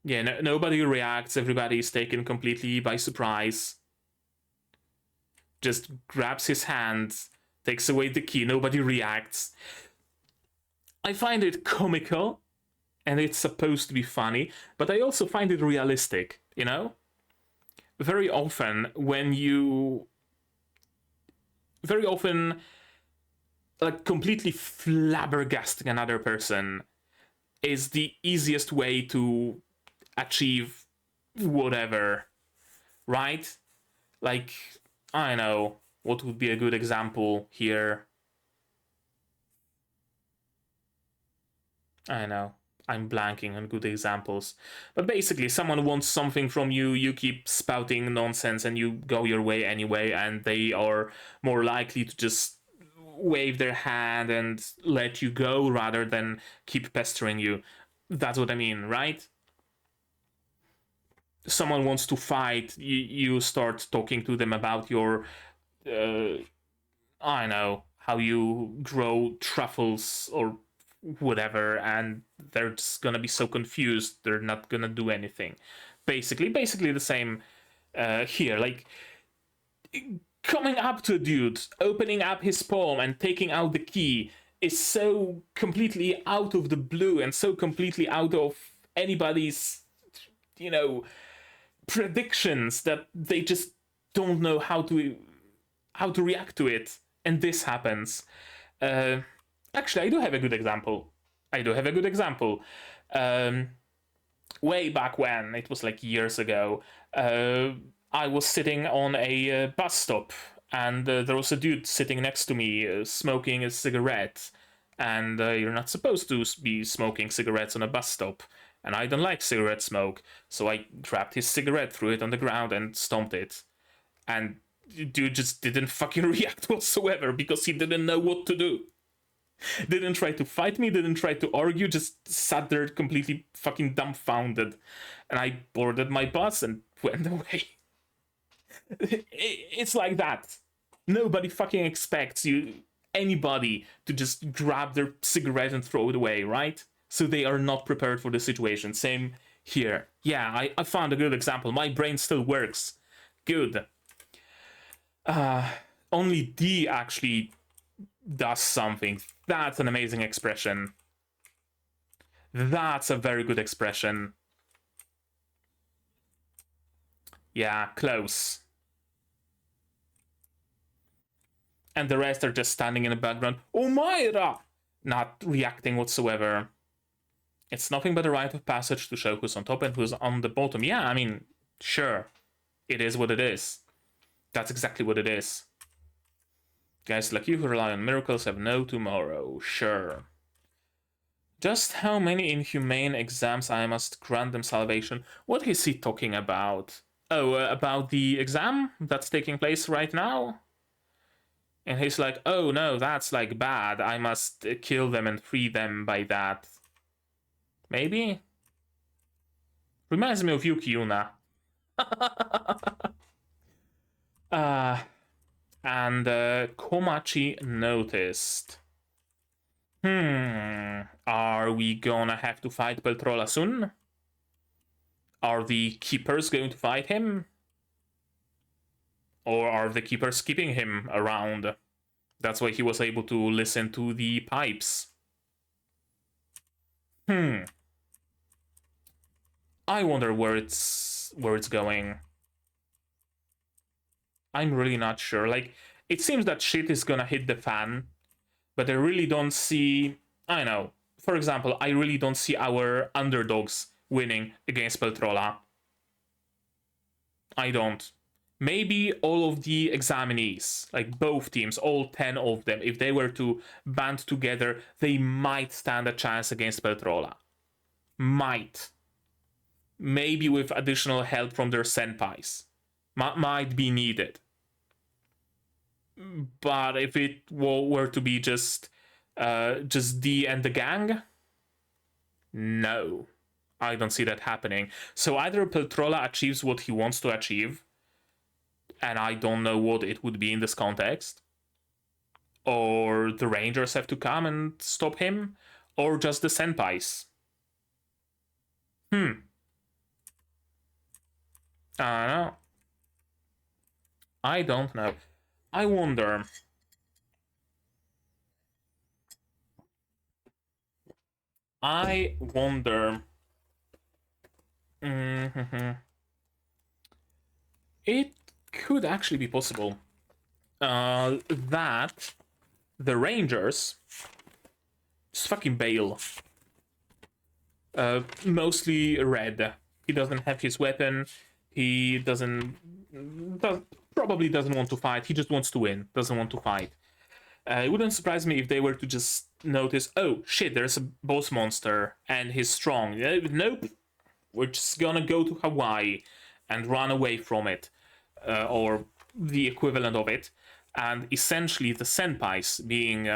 Yeah, nobody reacts, everybody is taken completely by surprise. Just grabs his hand, takes away the key, nobody reacts. I find it comical, and it's supposed to be funny, but I also find it realistic, you know? Very often, like, completely flabbergasting another person is the easiest way to achieve whatever, right? Like, I know, what would be a good example here? I know, I'm blanking on good examples. But basically, someone wants something from you, you keep spouting nonsense and you go your way anyway, and they are more likely to just wave their hand and let you go rather than keep pestering you. That's what I mean, right? Someone wants to fight, you start talking to them about your, I know, how you grow truffles or whatever, and they're just gonna be so confused they're not gonna do anything. Basically the same here. Like, coming up to a dude, opening up his palm and taking out the key is so completely out of the blue and so completely out of anybody's, you know, predictions that they just don't know how to react to it. And this happens. Actually, I do have a good example. Way back when, it was like years ago, I was sitting on a bus stop, and there was a dude sitting next to me smoking a cigarette. And you're not supposed to be smoking cigarettes on a bus stop. And I don't like cigarette smoke, so I grabbed his cigarette, threw it on the ground, and stomped it. And dude just didn't fucking react whatsoever because he didn't know what to do. Didn't try to fight me, didn't try to argue, just sat there completely fucking dumbfounded. And I boarded my bus and went away. It's like that. Nobody fucking expects anybody to just grab their cigarette and throw it away, right? So they are not prepared for the situation. Same here. Yeah, I found a good example. My brain still works. Good. Only D actually does something. That's an amazing expression. That's a very good expression. Yeah, close. And the rest are just standing in the background. Omaira! Not reacting whatsoever. It's nothing but a rite of passage to show who's on top and who's on the bottom. Yeah, I mean, sure. It is what it is. That's exactly what it is. Guys like you who rely on miracles have no tomorrow. Sure. Just how many inhumane exams I must grant them salvation? What is he talking about? Oh, about the exam that's taking place right now? And he's like, oh no, that's like bad. I must kill them and free them by that. Maybe? Reminds me of Yuki Yuna. And Komachi noticed. Are we gonna have to fight Peltrola soon? Are the keepers going to fight him? Or are the keepers keeping him around? That's why he was able to listen to the pipes. I wonder where it's going. I'm really not sure. Like, it seems that shit is gonna hit the fan, but I really don't see. I know. For example, I really don't see our underdogs winning against Peltrola. I don't. Maybe all of the examinees, like both teams, all 10 of them, if they were to band together, they might stand a chance against Peltrola. Might. Maybe with additional help from their senpais. Might be needed. But if it were to be just D and the gang, no. I don't see that happening. So either Peltrola achieves what he wants to achieve, and I don't know what it would be in this context, or the Rangers have to come and stop him, or just the senpais. I don't know. I don't know. I wonder. It could actually be possible that the Rangers just fucking bail. Mostly red. He doesn't have his weapon. He probably doesn't want to fight. He just wants to win. Doesn't want to fight. It wouldn't surprise me if they were to just notice, oh shit, there's a boss monster and he's strong. Nope, we're just gonna go to Hawaii and run away from it, or the equivalent of it. And essentially, the senpais, being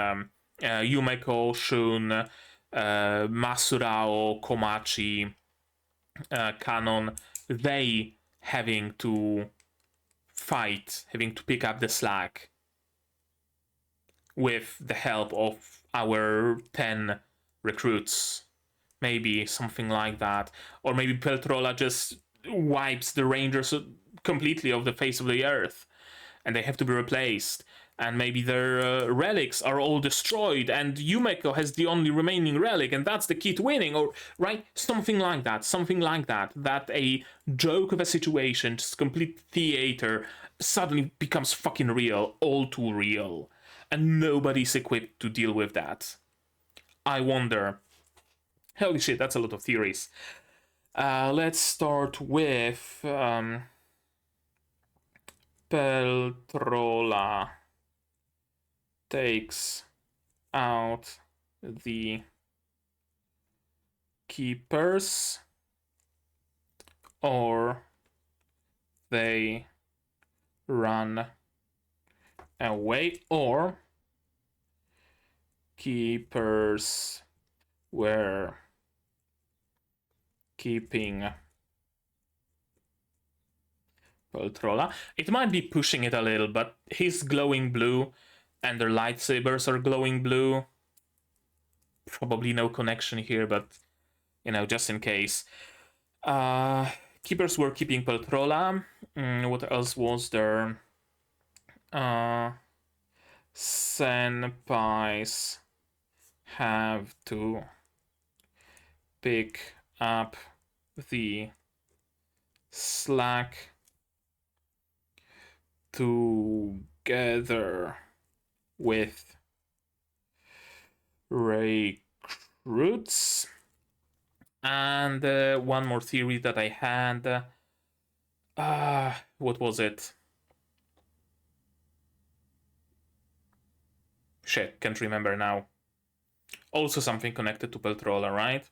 Yumeko, Shun, Masurao, Komachi, Kanon, they having to fight, having to pick up the slack with the help of our 10 recruits. Maybe something like that. Or maybe Peltrola just wipes the Rangers completely off the face of the earth and they have to be replaced. And maybe their relics are all destroyed and Yumeko has the only remaining relic and that's the key to winning. Or, right? Something like that. Something like that. That a joke of a situation, just complete theater, suddenly becomes fucking real. All too real. And nobody's equipped to deal with that. I wonder. Holy shit, that's a lot of theories. Let's start with Peltrola takes out the keepers, or they run away, or keepers were keeping Peltrola. It might be pushing it a little, but he's glowing blue and their lightsabers are glowing blue. Probably no connection here, but you know, just in case. Keepers were keeping Peltrola. What else was there? Senpais have to pick up the slack together with recruits. And one more theory that I had. What was it? Shit, can't remember now. Also something connected to Peltrola, right?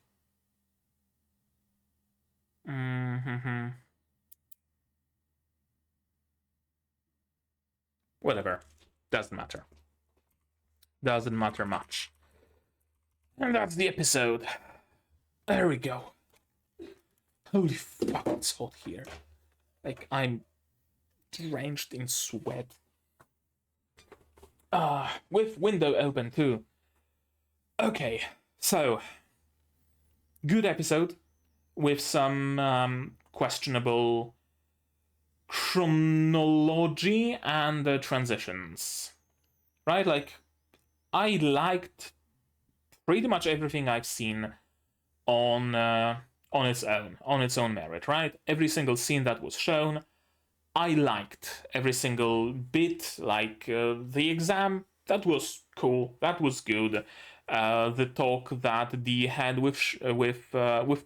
Whatever. Doesn't matter. Doesn't matter much. And that's the episode. There we go. Holy fuck, it's hot here. Like, I'm drenched in sweat. With window open too. Okay, so good episode with some questionable chronology and transitions. Right? Like, I liked pretty much everything I've seen on its own merit. Right? Every single scene that was shown, I liked every single bit. Like the exam, that was cool. That was good. The talk that Dee had with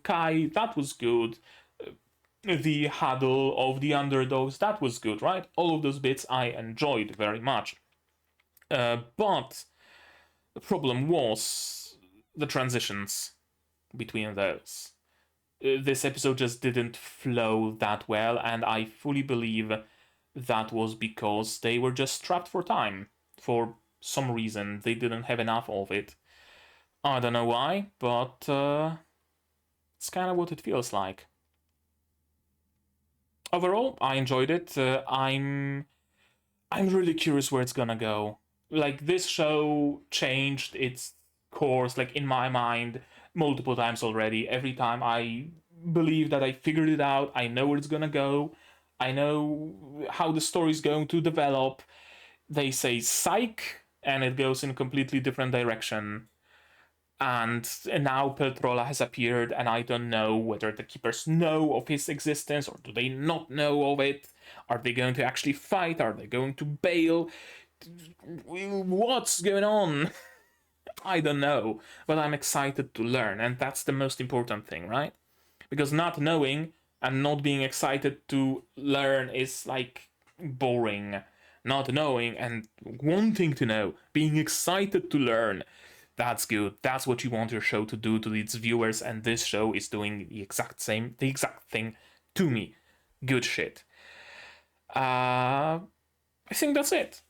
Kai, that was good. The huddle of the underdogs, that was good, right? All of those bits I enjoyed very much. But the problem was the transitions between those. This episode just didn't flow that well, and I fully believe that was because they were just strapped for time. For some reason, they didn't have enough of it. I don't know why, but it's kind of what it feels like. Overall, I enjoyed it. I'm really curious where it's gonna go. Like, this show changed its course, like, in my mind, multiple times already. Every time I believe that I figured it out, I know where it's gonna go, I know how the story's going to develop. They say psych, and it goes in a completely different direction. And now Peltrola has appeared, and I don't know whether the Keepers know of his existence, or do they not know of it? Are they going to actually fight? Are they going to bail? What's going on? I don't know, but I'm excited to learn, and that's the most important thing, right? Because not knowing and not being excited to learn is like boring. Not knowing and wanting to know, being excited to learn, that's good. That's what you want your show to do to its viewers, and this show is doing the exact thing to me. Good shit. I think that's it.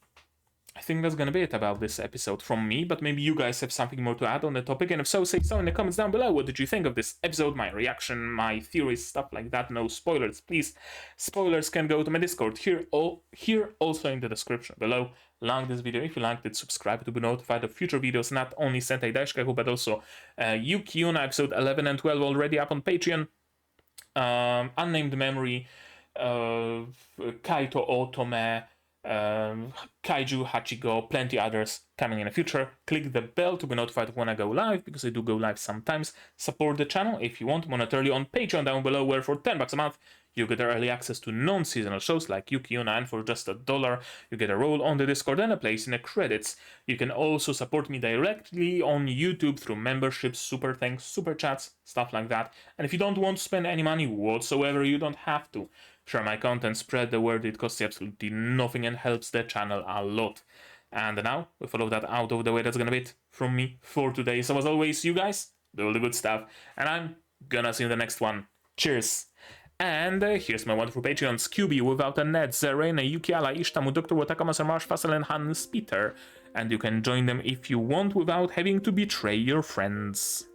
I think that's gonna be it about this episode from me, but maybe you guys have something more to add on the topic, and if so, say so in the comments down below. What did you think of this episode, my reaction, my theories, stuff like that? No spoilers, please. Spoilers can go to my Discord here also in the description below. Like this video if you liked it, subscribe to be notified of future videos, not only Sentai Daishikkaku, but also Yuki-Yuna episode 11 and 12 already up on Patreon. Unnamed Memory, Kaito Otome, Kaiju Hachigo, plenty others coming in the future. Click the bell to be notified when I go live, because I do go live sometimes. Support the channel if you want monetarily on Patreon down below, where for $10 a month you get early access to non-seasonal shows like Yuki-Yuna, and for just $1 you get a role on the Discord and a place in the credits. You can also support me directly on YouTube through memberships, super thanks, super chats, stuff like that. And if you don't want to spend any money whatsoever, you don't have to. Share my content, spread the word, it costs you absolutely nothing and helps the channel a lot. And now, with all of that out of the way, that's gonna be it from me for today. So as always, you guys, do all the good stuff, and I'm gonna see you in the next one. Cheers! And here's my wonderful Patreons: QB, Without a Net, Zerena, Yukiala, Ishtamu, Dr. Watakama, Marsh, Fassel, and Hans Peter. And you can join them if you want without having to betray your friends.